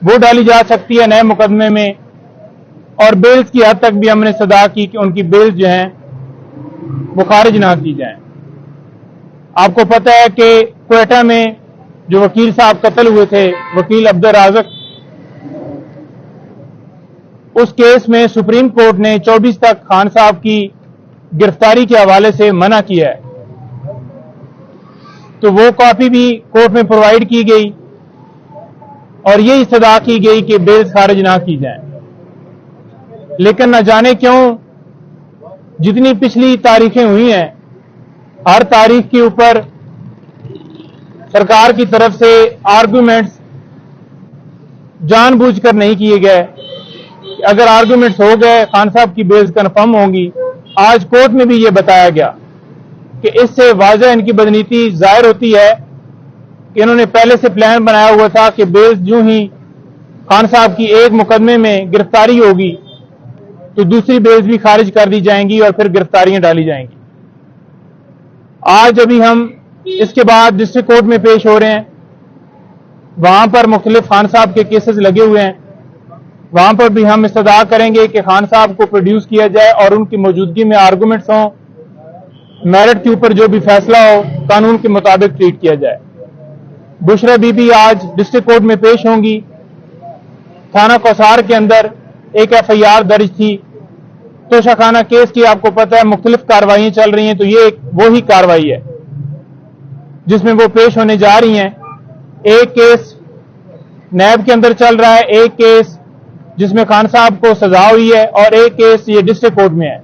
وہ डाली जा सकती है नए मुकदमे में, और बेल्स की हद तक भी हमने सदा की कि उनकी बेल्स जो हैं वो खारिज ना की जाएं। आपको पता है कि क्वेटा में जो वकील साहब कत्ल हुए थे, वकील अब्दुल राज़क, उस केस में सुप्रीम कोर्ट ने 24 तक खान साहब की गिरफ्तारी के हवाले से मना किया है, तो वो कॉपी भी कोर्ट में प्रोवाइड की गई और ये इस्तदा की गई कि बेल्स खारिज ना की जाएं। लेकिन न जाने क्यों जितनी पिछली तारीखें हुई हैं, हर तारीख के ऊपर सरकार की तरफ से आर्गुमेंट्स जानबूझकर नहीं किए गए। अगर आर्गुमेंट्स हो गए खान साहब की बेल्स कन्फर्म होंगी, आज कोर्ट में भी ये बताया गया कि इससे वाज़ह इनकी बदनीति जाहिर होती है कि इन्होंने पहले से प्लान बनाया हुआ था कि बेल्स यूं ही खान साहब की एक मुकदमे में गिरफ्तारी होगी तो दूसरी बेल्स भी खारिज कर दी जाएंगी और फिर गिरफ्तारियां डाली जाएंगी। आज अभी हम इसके बाद डिस्ट्रिक्ट कोर्ट में पेश हो रहे हैं, वहां पर मुख्तलिफ खान साहब के केसेस लगे हुए हैं, वहां पर भी हम इस्तदा करेंगे कि खान साहब को प्रोड्यूस किया जाए और उनकी मौजूदगी में आर्गूमेंट्स हों, मेरिट के ऊपर जो भी फैसला हो कानून के मुताबिक ट्रीट किया जाए। बुशरा बीबी आज डिस्ट्रिक्ट कोर्ट में पेश होंगी। थाना कौसार के अंदर एक FIR दर्ज थी, तोशाखाना केस की आपको पता है मुख्तलिफ कार्रवाइयां चल रही हैं, तो ये एक वही कार्रवाई है जिसमें वो पेश होने जा रही हैं। एक केस नैब के अंदर चल रहा है, एक केस जिसमें खान साहब को सजा हुई है और एक केस ये डिस्ट्रिक्ट कोर्ट में है।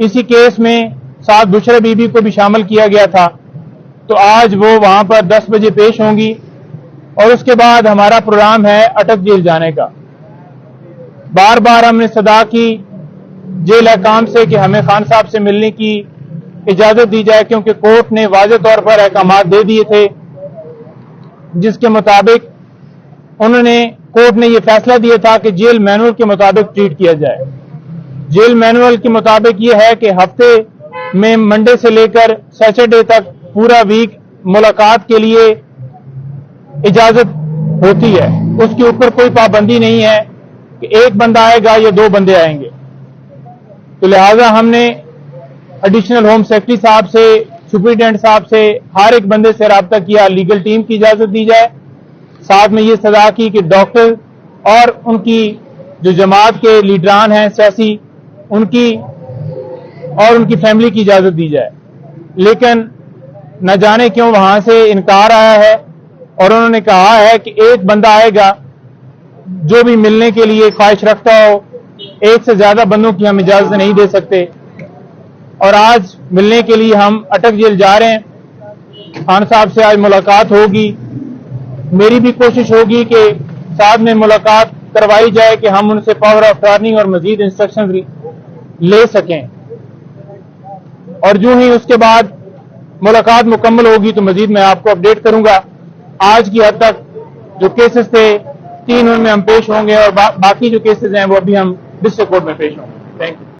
इसी केस में साथ बुशरा बीबी को भी शामिल किया गया था, तो आज वो वहां पर 10 बजे पेश होंगी और उसके बाद हमारा प्रोग्राम है अटक जेल जाने का। बार बार हमने सदा की जेल हकाम से कि हमें खान साहब से मिलने की इजाजत दी जाए, क्योंकि कोर्ट ने वाज़ेह तौर पर अहकामात दे दिए थे जिसके मुताबिक कोर्ट ने यह फैसला दिया था कि जेल मैनुअल के मुताबिक ट्रीट किया जाए। जेल मैनुअल के मुताबिक यह है कि हफ्ते में मंडे से लेकर सैटरडे तक पूरा वीक मुलाकात के लिए इजाजत होती है, उसके ऊपर कोई पाबंदी नहीं है कि एक बंदा आएगा या 2 बंदे आएंगे। तो लिहाजा हमने एडिशनल होम सेक्रेटरी साहब से, सुपरिटेंडेंट साहब से, हर एक बंदे से रब्ता किया, लीगल टीम की इजाजत दी जाए। साथ में ये सदा की कि डॉक्टर और उनकी जो जमात के लीडरान हैं सियासी, उनकी और उनकी फैमिली की इजाजत दी जाए। लेकिन न जाने क्यों वहां से इनकार आया है और उन्होंने कहा है कि एक बंदा आएगा जो भी मिलने के लिए ख्वाहिश रखता हो, एक से ज्यादा बंदों की हम इजाजत नहीं दे सकते। और आज मिलने के लिए हम अटक जेल जा रहे हैं। खान साहब से आज मुलाकात होगी, मेरी भी कोशिश होगी कि साहब में मुलाकात करवाई जाए कि हम उनसे पावर ऑफ अटॉर्नी और मजीद इंस्ट्रक्शन ले सकें, और जो ही उसके बाद मुलाकात मुकम्मल होगी तो मजीद मैं आपको अपडेट करूंगा। आज की हद तक जो केसेस थे 3 उनमें हम पेश होंगे और बाकी जो केसेस हैं वो अभी हम डिस्ट्रिक्ट कोर्ट में पेश होंगे। Thank you.